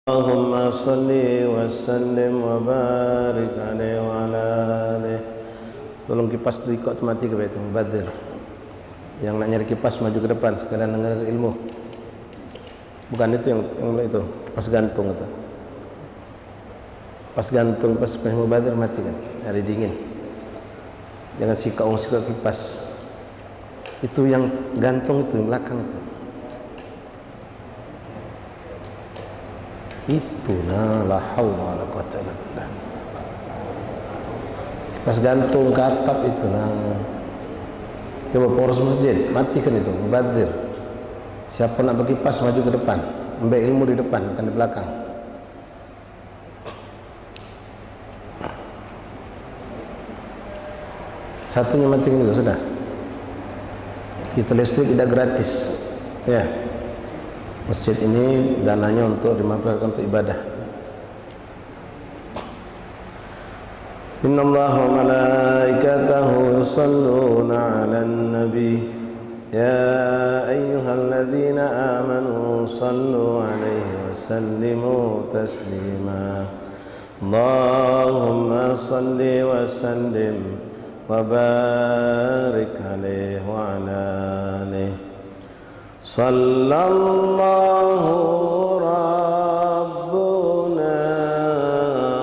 Allahumma salli wa sallim wa barik alaihi wa ala alihi. Tolong kipas itu ikut mati ke itu mubadir. Yang nak nyari kipas maju ke depan sekalian dengar ilmu. Bukan itu yang itu pas gantung itu. Pas gantung pas mubadir mati kan. Hari dingin. Jangan sikau kipas. Itu yang gantung itu yang belakang itu. Itu la haula wala quwwata illa billah. Pas gantung ke atap itu coba poros masjid matikan itu mubadir. Siapa nak bagi pas maju ke depan, ambil ilmu di depan bukan di belakang. Satunya matikan itu sudah. Kita listrik tidak gratis ya. Masjid ini dananya untuk dimanfaatkan untuk ibadah. Innallaha wa malaikatahu yusalluna 'alan nabi ya ayyuhalladzina amanu sallu 'alaihi wa sallimu taslima. Allahumma salli wa sallim wa barik 'alaihi wa 'ala alihi. Sallallahu Rabbuna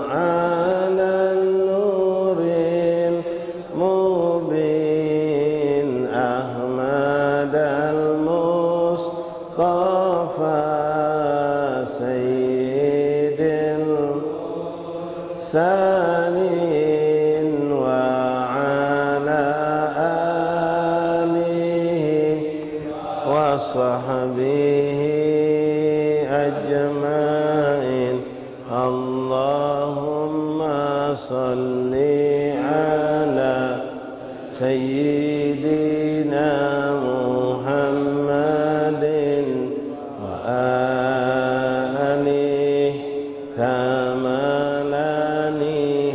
ala nuril mubin Ahmad al-Mustafa Sayyidil Sanin wa ala alihi wa sahbihi ajma'in. Allahumma salli ala sayyidina Muhammadin wa alihi kamalani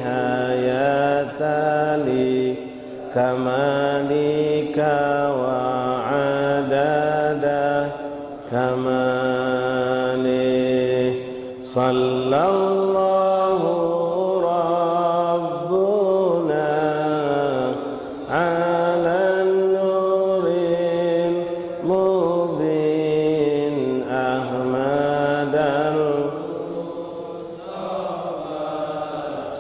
hayatali kamalika wa adada kamali. Sallallahu Rabbuna ala nuril mubin Ahmad al-Mustafa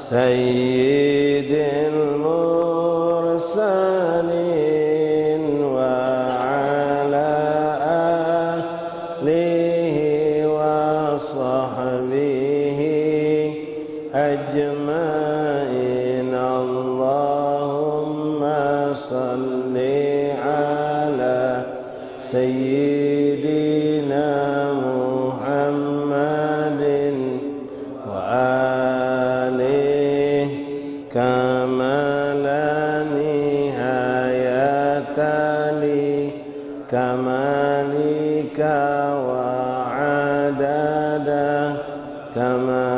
Sayyidil mursalin wa ala alihi wa sahbihi ajma'in. Allahumma salli ala sayyidina Muhammadin wa alihi kamalani hayatali kamalika wa adada kamali.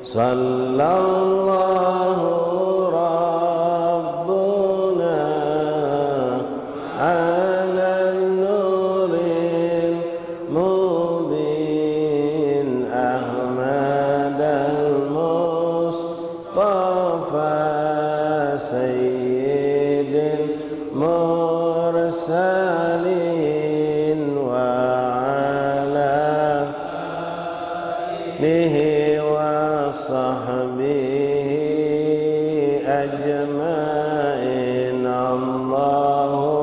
Sallallahu Rabbuna ala nuril mubin Ahmad al-Mustafa Sayyidil mursalin wa ala alihi wa sahbihi ajma'in. Allahumma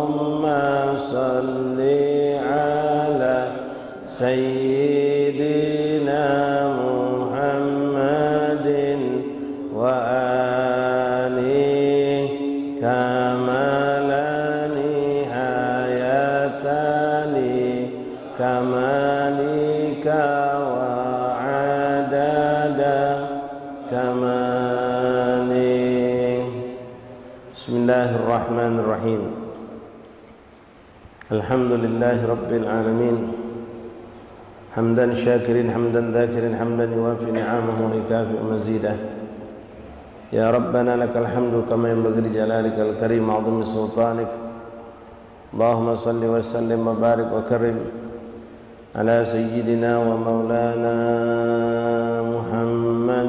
salli ala sayyidina Muhammadin wa alihi kamalani hayatani kamalika wa adada kamali. Bismillahirrahmanirrahim. Alhamdulillahi rabbil alamin. Hamdan syakirin hamdan dhakirin hamdan yuwafi ni'amahu wa yukafi mazidah. Ya Rabbana lakal hamdu kama yanbaghi li jalalika al-karim 'azimi sultanik. Allahumma salli wa sallim wa barik wa karim على سيدنا ومولانا محمد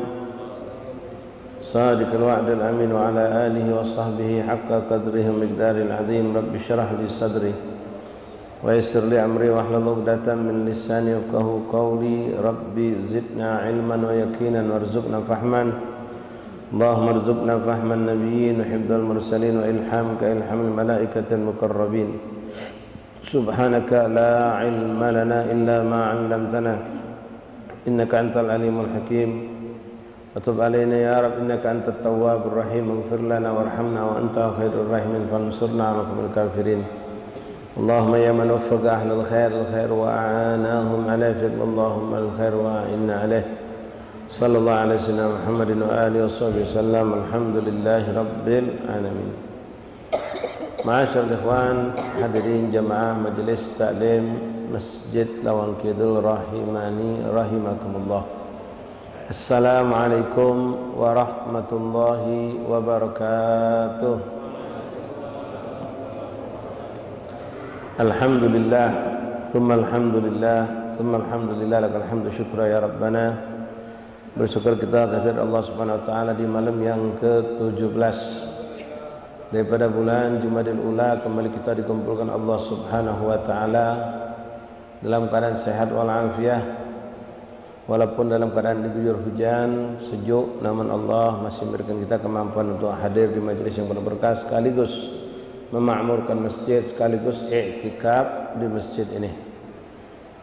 صادق الوعد الأمين وعلى آله وصحبه حق قدره ومقدار العظيم. رب اشرح لي صدري ويسر لي أمري واحلل عقدة من لساني يفقهوا قولي. ربي زدنا علما ويقينا وارزقنا فهما. اللهم ارزقنا فهم النبيين وحفظ المرسلين وإلحام كإلحام الملائكة المقربين. سبحانك لا علم لنا إلا ما علمتنا إنك أنت العليم الحكيم. وتب علينا يا رب إنك أنت التواب الرحيم. اغفر لنا وارحمنا وأنت خير الراحمين فانصرنا على القوم الكافرين. اللهم يا من وفق أهل الخير وأعاناهم على فعل اللهم الخير وأعنا عليه. صلى الله على سيدنا محمد وآله وصحبه وسلم. الحمد لله رب العالمين. Ma'asyarul ikhwan, hadirin jamaah majelis taklim Masjid Lawang Kidul rahimani rahimakumullah. Assalamualaikum warahmatullahi wabarakatuh. Alhamdulillah, thumma alhamdulillah, thumma alhamdulillah, lakal hamdu syukra ya Rabbana. Bersyukur kita kehadirat Allah Subhanahu wa taala di malam yang ke-17 daripada bulan Jumadil Ula. Kembali kita dikumpulkan Allah Subhanahu wa taala dalam keadaan sehat walafiat, walaupun dalam keadaan diguyur hujan sejuk, namun Allah masih memberikan kita kemampuan untuk hadir di majelis yang penuh berkah, sekaligus memakmurkan masjid, sekaligus i'tikaf di masjid ini.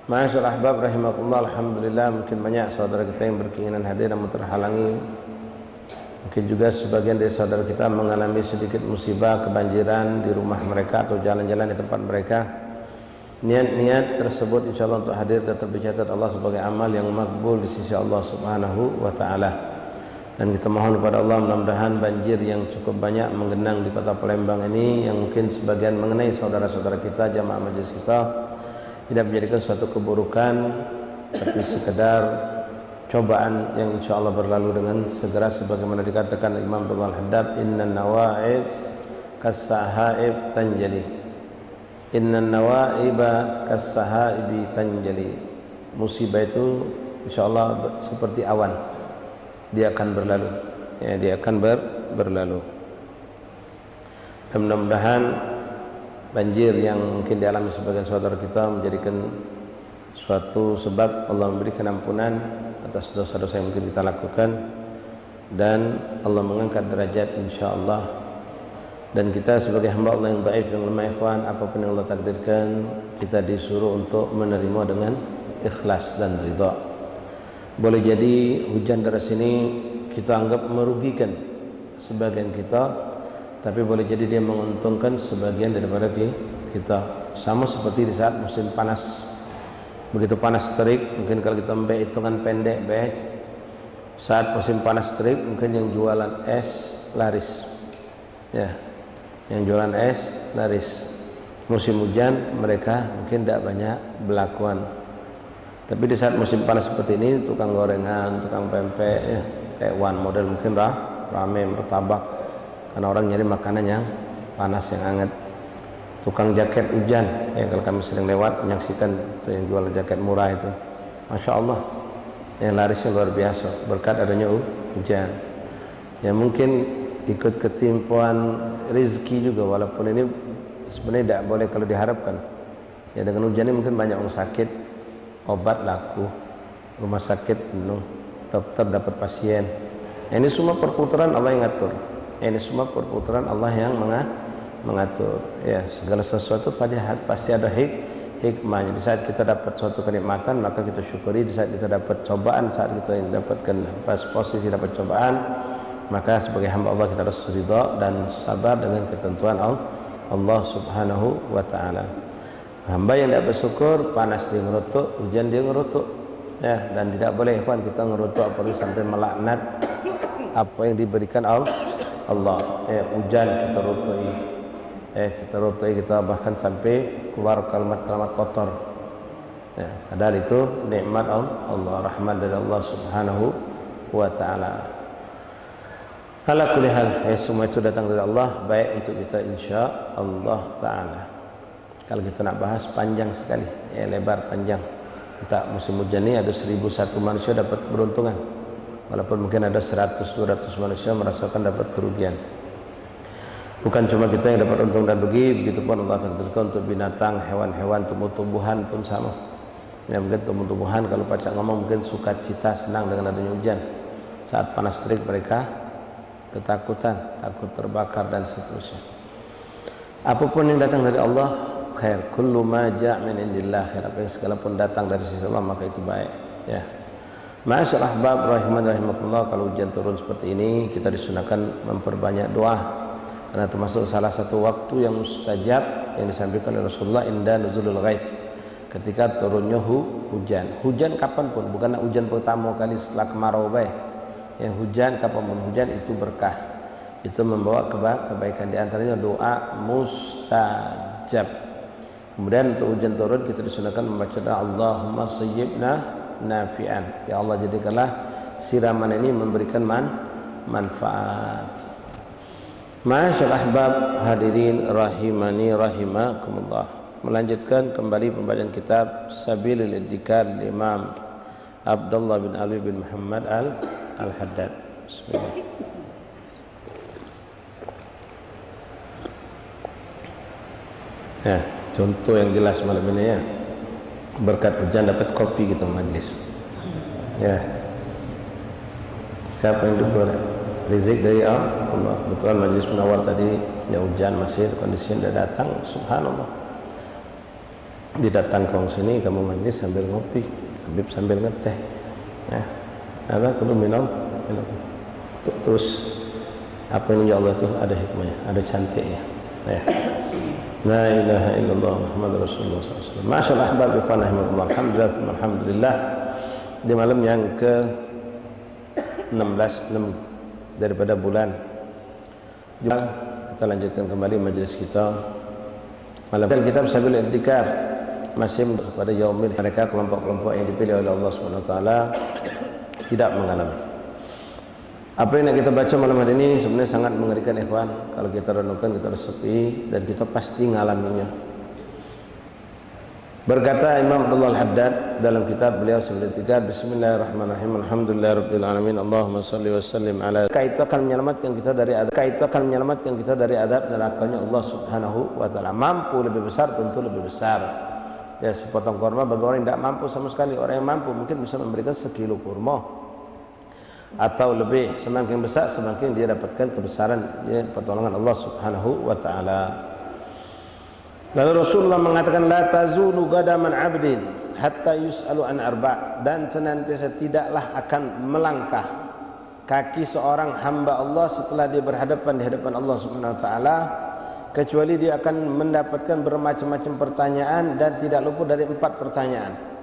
Ma'asyarul ahbab rahimakumullah. Alhamdulillah, mungkin banyak saudara kita yang berkeinginan hadir namun terhalangi. Mungkin juga sebagian dari saudara kita mengalami sedikit musibah, kebanjiran di rumah mereka atau jalan-jalan di tempat mereka. Niat-niat tersebut insyaallah untuk hadir tetap dicatat Allah sebagai amal yang makbul di sisi Allah Subhanahu wa taala. Dan kita mohon kepada Allah mudah-mudahan banjir yang cukup banyak menggenang di kota Palembang ini, yang mungkin sebagian mengenai saudara-saudara kita, jamaah majelis kita, tidak menjadikan suatu keburukan, tapi sekedar cobaan yang insyaallah berlalu dengan segera, sebagaimana dikatakan Imam Abdullah Al-Haddad, innan nawa'ib kas-sahaib tanjali, innan nawa'iba kas-sahaibi tanjali. Musibah itu insyaallah seperti awan, dia akan berlalu, ya, dia akan berlalu. Dan mudah-mudahan banjir yang mungkin dialami sebagian saudara kita menjadikan suatu sebab Allah memberikan ampunan atas dosa-dosa yang mungkin kita lakukan, dan Allah mengangkat derajat insyaallah. Dan kita sebagai hamba Allah yang dhaif, yang lemah ikhwan, apapun yang Allah takdirkan, kita disuruh untuk menerima dengan ikhlas dan ridha. Boleh jadi hujan deras ini kita anggap merugikan sebagian kita, tapi boleh jadi dia menguntungkan sebagian daripada kita. Sama seperti di saat musim panas. Begitu panas terik, mungkin kalau kita ambil hitungan pendek, saat musim panas terik mungkin yang jualan es laris, ya, yang jualan es laris. Musim hujan mereka mungkin tidak banyak belakuan. Tapi di saat musim panas seperti ini, tukang gorengan, tukang pempek, ya, tekwan model mungkin rame, martabak, karena orang nyari makanan yang panas, yang hangat. Tukang jaket hujan, ya, kalau kami sering lewat menyaksikan itu yang jual jaket murah itu, masya Allah, yang larisnya luar biasa berkat adanya hujan. Ya mungkin ikut ketimpuan rezeki juga, walaupun ini sebenarnya tidak boleh kalau diharapkan. Ya dengan hujan ini mungkin banyak orang sakit, obat laku, rumah sakit penuh, dokter dapat pasien. Ya, ini semua perputaran Allah yang ngatur. Ya, ini semua perputaran Allah yang mengatur. Ya, segala sesuatu pasti ada hikmahnya. Di saat kita dapat suatu kenikmatan, maka kita syukuri. Di saat kita dapat cobaan, saat kita mendapatkan posisi dapat cobaan, maka sebagai hamba Allah kita harus ridha dan sabar dengan ketentuan Allah Subhanahu wa taala. Hamba yang tidak bersyukur, panas dia ngerutuk, hujan dia ngerutuk, ya, dan tidak boleh ikhwan kita ngerutuk apalagi sampai melaknat apa yang diberikan Allah. Hujan kita rutuki, kita bahkan sampai keluar kalimat-kalimat kotor. Ya, padahal itu nikmat Allah, rahmat dari Allah Subhanahu wa taala. Ala kulli hal, semua itu datang dari Allah, baik untuk kita insyaallah taala. Kalau kita nak bahas panjang sekali, lebar panjang. Tak musim hujan ini ada 1001 manusia dapat keberuntungan, walaupun mungkin ada 100-200 manusia merasakan dapat kerugian. Bukan cuma kita yang dapat untung dan rugi, begitupun Allah tentukan untuk binatang, hewan-hewan, tumbuh-tumbuhan pun sama. Ya, mungkin tumbuh-tumbuhan kalau Pacak ngomong mungkin sukacita, senang dengan adanya hujan. Saat panas terik mereka ketakutan, takut terbakar dan seterusnya. Apapun yang datang dari Allah khair, kullu ma ja' min indillah khair. Apa yang segala pun datang dari sisi Allah maka itu baik, ya. Ma'asyar ahbab rahiman rahimakumullah, kalau hujan turun seperti ini kita disunahkan memperbanyak doa, karena termasuk salah satu waktu yang mustajab yang disampaikan oleh Rasulullah inda nuzulul ghaits, ketika turunnya hujan. Hujan kapanpun, bukan hujan pertama kali setelah kemarau baik. Yang hujan kapanpun hujan itu berkah, itu membawa kebaikan. Di antaranya doa mustajab. Kemudian untuk hujan turun kita disunahkan membaca doa Allahumma sayyibna nafi'an, ya Allah jadikanlah siraman ini memberikan manfaat. Ma'asyar ahbab hadirin rahimani rahimakumullah, melanjutkan kembali pembacaan kitab Sabilul Idzikar Imam Abdullah bin Ali bin Muhammad Al-Haddad. Bismillah. Ya, contoh yang jelas malam ini ya. Berkat hujan dapat kopi gitu majlis. Ya. Siapa yang diberi rezeki dari Allah? Betulan majlis Munawar tadi ya hujan masih kondisinya tidak datang, subhanallah. Didatang ke sini kamu majlis sambil ngopi, Habib sambil ngeteh. Ya. Ada kudu minum. Terus apa yang ya Allah itu ada hikmahnya, ada cantiknya. Ya. La ilaha illallah Muhammad Rasulullah SAW. Masyaallah ahbab ikhwan rahimahullah. Alhamdulillah di malam yang ke 16 daripada bulan kita lanjutkan kembali majelis kita malam kitab Sabilul Idzikar, masih pada yaumil mereka kelompok-kelompok yang dipilih oleh Allah Subhanahu wa taala tidak mengalami. Apa yang kita baca malam hari ini sebenarnya sangat mengerikan ikhwan. Kalau kita renungkan, kita sepi dan kita pasti ngalaminya. Berkata Imam Abdullah Al-Haddad dalam kitab beliau Sabilul Idzikar, Bismillahirrahmanirrahim, Alhamdulillahirabbil alamin, Allahumma shalli wa sallim ala. Itu akan menyelamatkan kita dari adab. Itu akan menyelamatkan kita dari adab nerakanya Allah Subhanahu wa taala. Mampu lebih besar, tentu lebih besar. Ya, sepotong kurma bagi orang yang tidak mampu sama sekali. Orang yang mampu mungkin bisa memberikan sekilo kurma atau lebih, semakin besar semakin dia dapatkan kebesaran, ya, pertolongan Allah Subhanahu wa taala. Lalu Rasulullah mengatakan la tazulu qadaman 'abdin hatta yus'alu an arba', dan senantiasa tidaklah akan melangkah kaki seorang hamba Allah setelah dia berhadapan di hadapan Allah Subhanahu wa taala, kecuali dia akan mendapatkan bermacam-macam pertanyaan dan tidak luput dari 4 pertanyaan.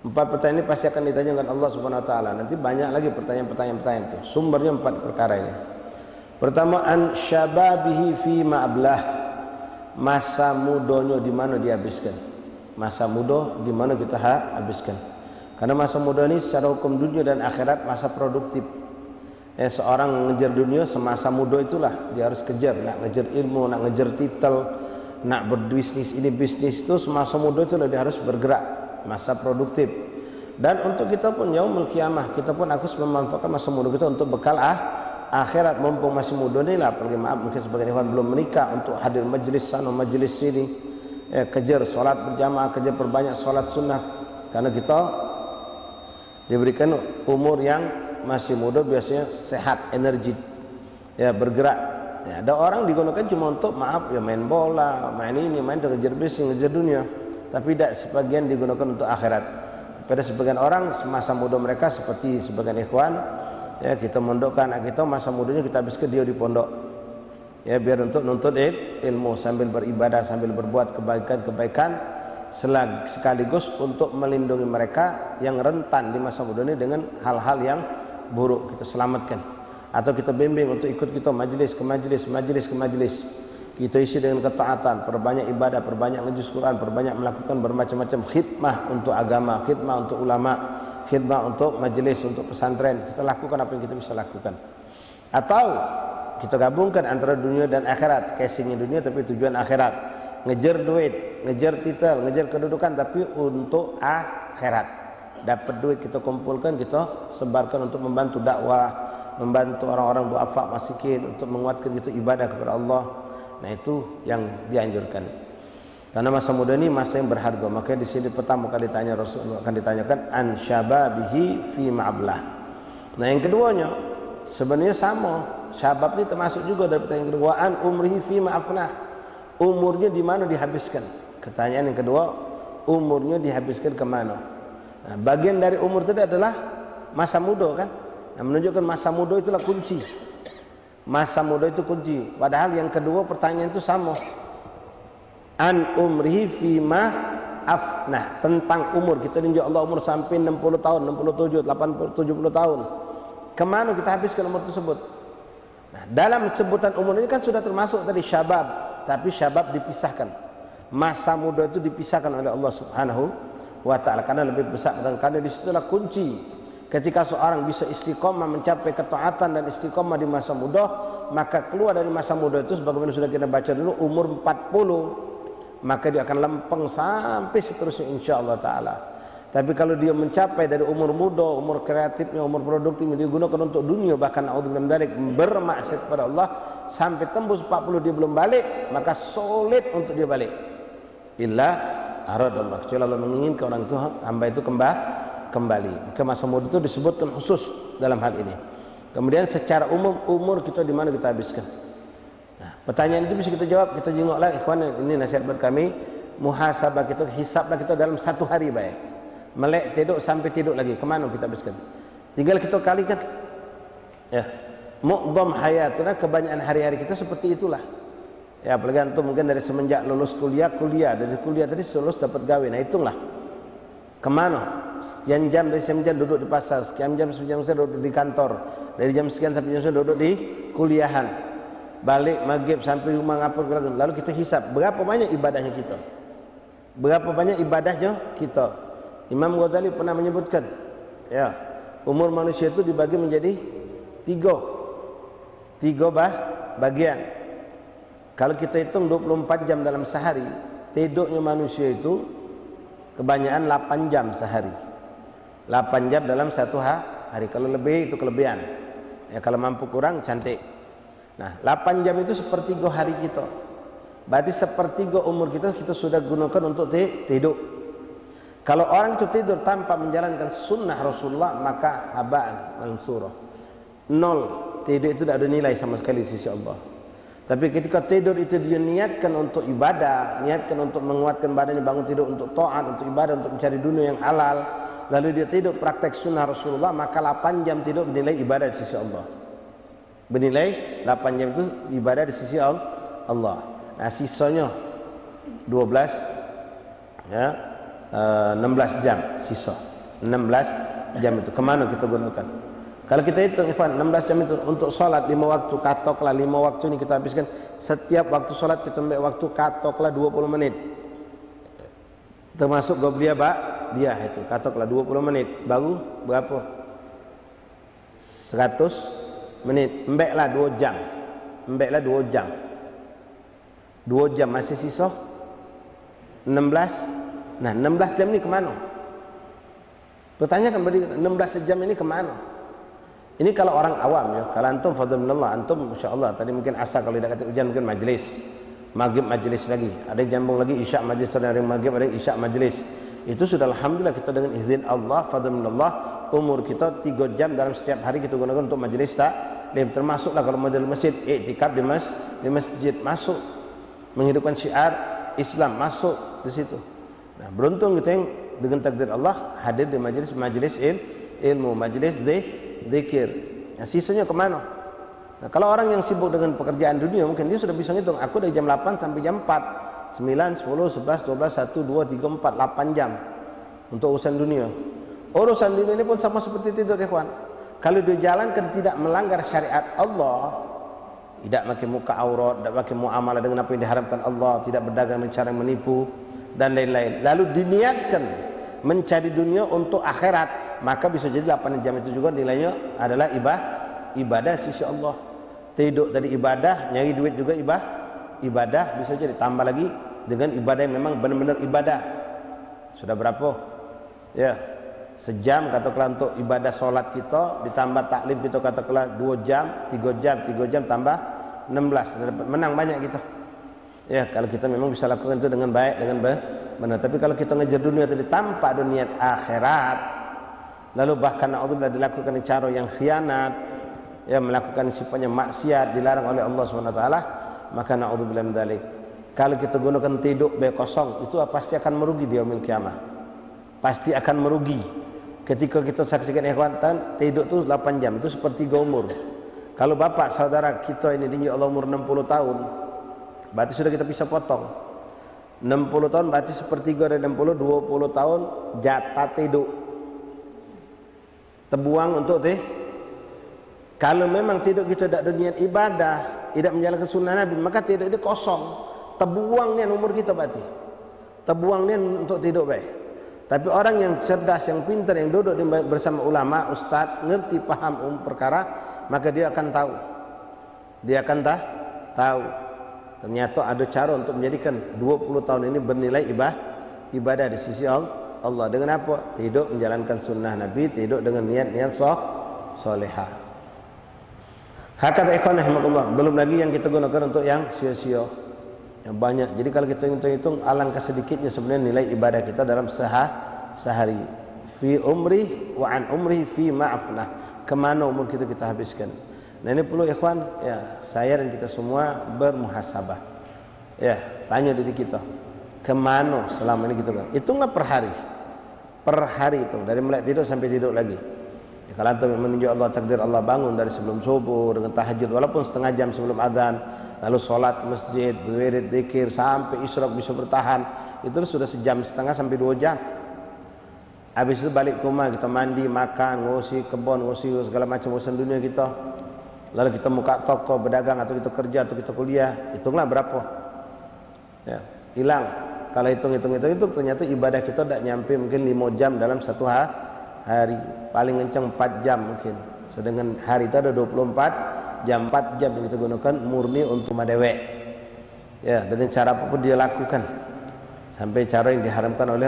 4 pertanyaan ini pasti akan ditanyakan Allah Subhanahu wa taala. Nanti banyak lagi pertanyaan-pertanyaan itu. Sumbernya 4 perkara ini. Pertama, an syababihi fi ma'ablah. Masa mudanya di mana dihabiskan. Masa muda di mana kita habiskan. Karena masa muda ini secara hukum dunia dan akhirat masa produktif. Seorang ngejar dunia semasa muda itulah dia harus kejar, nak ngejar ilmu, nak ngejar titel, nak berbisnis ini bisnis itu semasa muda itulah dia harus bergerak. Masa produktif. Dan untuk kita pun yaumul kiamah, kita pun harus memanfaatkan masa muda kita untuk bekal akhirat. Mumpung masih muda ni lah, apalagi maaf mungkin sebagian ikhwan belum menikah, untuk hadir majlis sana majlis sini, kejar solat berjamaah, kejar perbanyak solat sunnah, karena kita diberikan umur yang masih muda, biasanya sehat, energi, ya, bergerak. Ya, ada orang digunakan cuma untuk maaf ya main bola, main ini, main ngejar bisnis, ngejar dunia. Tapi tidak sebagian digunakan untuk akhirat. Pada sebagian orang semasa muda mereka seperti sebagian ikhwan, ya, kita mondokkan anak kita, masa mudanya kita habiskan dia di pondok, ya, biar untuk nuntut ilmu sambil beribadah, sambil berbuat kebaikan-kebaikan, sekaligus untuk melindungi mereka yang rentan di masa muda ini dengan hal-hal yang buruk, kita selamatkan. Atau kita bimbing untuk ikut kita majlis ke majlis, kita isi dengan ketaatan, perbanyak ibadah, perbanyak ngejus Quran, perbanyak melakukan bermacam-macam khidmah untuk agama, khidmah untuk ulama, khidmah untuk majelis, untuk pesantren. Kita lakukan apa yang kita bisa lakukan. Atau kita gabungkan antara dunia dan akhirat, casingnya dunia tapi tujuan akhirat. Ngejar duit, ngejar titel, ngejar kedudukan tapi untuk akhirat. Dapat duit kita kumpulkan, kita sebarkan untuk membantu dakwah, membantu orang-orang duafa masikin, untuk menguatkan itu ibadah kepada Allah. Nah, itu yang dianjurkan. Karena masa muda ini masa yang berharga. Makanya di sini pertama kali ditanya Rasulullah akan ditanyakan an syababihi fi ma'ablah. Nah, yang keduanya sebenarnya sama. Syabab ini termasuk juga dari pertanyaan kedua, an umrihi fi ma'afnah. Umurnya di mana dihabiskan? Pertanyaan yang kedua, umurnya dihabiskan ke mana? Nah, bagian dari umur itu adalah masa muda kan? Nah, menunjukkan masa muda itulah kunci. Masa muda itu kunci. Padahal yang kedua pertanyaan itu sama. An umrihi fima afnah, tentang umur kita ninja Allah umur sampai 60 tahun, 67, 80, 70 tahun. Kemana kita habiskan umur tersebut? Nah, dalam sebutan umur ini kan sudah termasuk tadi syabab, tapi syabab dipisahkan. Masa muda itu dipisahkan oleh Allah Subhanahu wa taala karena lebih besar, karena disitulah kunci. Ketika seorang bisa istiqomah mencapai ketaatan dan istiqomah di masa muda, maka keluar dari masa muda itu sebagaimana sudah kita baca dulu umur 40, maka dia akan lempeng sampai seterusnya insyaallah taala. Tapi kalau dia mencapai dari umur muda, umur kreatifnya, umur produktifnya dia gunakan untuk dunia, bahkan naudzubillah min dzalik bermaksiat kepada Allah sampai tembus 40 dia belum balik, maka sulit untuk dia balik. Illa aradallah, kecuali Allah menginginkan orang itu hamba itu kembali. Ke masa muda itu disebutkan khusus dalam hal ini. Kemudian secara umum umur kita di mana kita habiskan. Nah, pertanyaan itu bisa kita jawab, kita jengoklah ikhwan, ini nasihat buat kami, muhasabah kita, hisablah kita dalam satu hari baik. Melek tidur sampai tidur lagi, kemana kita habiskan? Tinggal kita kalikan. Ya, mu'dham hayatuna, kebanyakan hari-hari kita seperti itulah. Ya, apalagi antum mungkin dari semenjak lulus kuliah, dari kuliah tadi lulus dapat gawe. Nah, hitunglah. Kemana? Sekian jam dari sekian jam duduk di pasar, sekian jam duduk di kantor, dari jam sekian sampai jam sekian duduk di kuliahan. Balik maghrib sampai rumah ngapur, lalu kita hisab berapa banyak ibadahnya kita, berapa banyak ibadahnya kita. Imam Ghazali pernah menyebutkan, ya, umur manusia itu dibagi menjadi tiga bagian. Kalau kita hitung 24 jam dalam sehari, tidurnya manusia itu kebanyakan 8 jam sehari, 8 jam dalam satu hari. Kalau lebih itu kelebihan, ya, kalau mampu kurang cantik. Nah, 8 jam itu sepertiga hari kita. Berarti sepertiga umur kita sudah gunakan untuk tidur. Kalau orang itu tidur tanpa menjalankan sunnah Rasulullah, maka haba'an mansurah. Nol. Tidur itu tidak ada nilai sama sekali di sisi Allah. Tapi ketika tidur itu dia niatkan untuk ibadah, niatkan untuk menguatkan badannya, bangun tidur untuk taat, untuk ibadah, untuk mencari dunia yang halal, lalu dia tidur praktek sunnah Rasulullah, maka 8 jam tidur bernilai ibadah di sisi Allah. Bernilai 8 jam itu ibadah di sisi Allah. Nah, sisanya 12, ya, 16 jam sisa. 16 jam itu kemana kita gunakan? Kalau kita hitung ikhwan, 16 jam itu untuk sholat 5 waktu, katoklah 5 waktu ini kita habiskan. Setiap waktu sholat kita ambil waktu, katoklah 20 menit. Termasuk gobliyah dia itu, katoklah 20 menit. Baru berapa? 100 menit. Embeklah 2 jam. Embeklah 2 jam. 2 jam masih sisa 16. Nah, 16 jam ini kemana? Pertanyakan beri 16 jam ini kemana? Ini kalau orang awam ya. Kalau antum fadhilullah, antum masyaallah tadi mungkin asal kalau tidak kata hujan mungkin majlis. Maghrib majlis lagi. Ada yang jambung lagi isya majlis, ada yang maghrib, ada yang isya majlis. Itu sudah alhamdulillah kita dengan izin Allah fadhilullah umur kita 3 jam dalam setiap hari kita gunakan untuk majlis taklim. Termasuklah kalau model masjid, iktikaf di masjid masuk. Menghidupkan syiar Islam masuk di situ. Nah, beruntung kita yang dengan takdir Allah hadir di majlis ilmu, majlis zikir. Nah, sisanya kemana? Nah, kalau orang yang sibuk dengan pekerjaan dunia mungkin dia sudah bisa ngitung, aku dari jam 8 sampai jam 4, 9, 10, 11, 12, 1, 2, 3, 4, 8 jam untuk urusan dunia. Urusan dunia ini pun sama seperti tidur ya kawan. Kalau dia jalankan tidak melanggar syariat Allah, tidak pakai muka aurat, tidak pakai muamalah dengan apa yang diharapkan Allah, tidak berdagang dengan cara yang menipu dan lain-lain, lalu diniatkan mencari dunia untuk akhirat, maka bisa jadi 8 jam itu juga nilainya adalah ibadah sisi Allah. Tidur tadi ibadah, nyari duit juga ibadah, bisa jadi tambah lagi dengan ibadah yang memang benar-benar ibadah. Sudah berapa? Ya, sejam katakanlah untuk ibadah solat kita, ditambah taklim kita katakanlah 2 jam, 3 jam, 3 jam tambah 16, dapat menang banyak kita. Ya, kalau kita memang bisa lakukan itu dengan baik, dengan benar. Tapi kalau kita ngejar dunia tadi tanpa ada niat akhirat, lalu bahkan naudzubillah dilakukan cara yang khianat, ya melakukan sifatnya maksiat dilarang oleh Allah SWT, maka naudzubillah min dzalik. Kalau kita gunakan tidur kosong, itu pasti akan merugi di yaumil kiamah. Pasti akan merugi. Ketika kita saksikan ikhwan, tidur itu 8 jam, itu sepertiga umur. Kalau bapak saudara kita ini tinggi Allah umur 60 tahun, berarti sudah kita bisa potong. 60 tahun berarti sepertiga dari 60, 20 tahun jatah tidur. Terbuang untuk Kalau memang tidur kita tidak ada niat ibadah, tidak menjalankan sunnah Nabi, maka tidur itu kosong. Terbuang niat umur kita berarti. Terbuang niat untuk tidur baik. Tapi orang yang cerdas, yang pintar, yang duduk bersama ulama, ustaz, ngerti, paham perkara, maka dia akan tahu. Dia akan tahu. Ternyata ada cara untuk menjadikan 20 tahun ini bernilai ibadah di sisi Allah. Dengan apa? Tidur menjalankan sunnah Nabi, tidur dengan niat-niat solehah. Hakata ikhwan rahimakumullah. Belum lagi yang kita gunakan untuk yang sia-sia, yang banyak. Jadi kalau kita hitung-hitung, alangkah sedikitnya sebenarnya nilai ibadah kita dalam sehari. Fi umri wa an umri fi ma'afnah. Kemana umur kita habiskan. Nah ini perlu ikhwan, ya saya dan kita semua bermuhasabah. Ya, tanya diri kita, kemana selama ini kita kan? Hitunglah per hari. Per hari itu, dari mulai tidur sampai tidur lagi. Ya, kalau antum menunjuk Allah, takdir Allah bangun dari sebelum subuh dengan tahajud walaupun setengah jam sebelum adzan, lalu sholat masjid, berwirid, zikir sampai isyraq bisa bertahan, itu sudah sejam setengah sampai 2 jam. Habis itu balik ke rumah, kita mandi, makan, ngurusi kebun, ngurusi segala macam urusan dunia kita. Lalu kita buka toko, berdagang, atau kita kerja, atau kita kuliah, hitunglah berapa. Ya, hilang. Kalau hitung itu ternyata ibadah kita tidak nyampe mungkin 5 jam dalam satu hari. Paling kencang 4 jam mungkin. Sedangkan hari itu ada 24 jam, 4 jam yang kita gunakan murni untuk madewek. Ya, dengan cara apapun dia lakukan. Sampai cara yang diharamkan oleh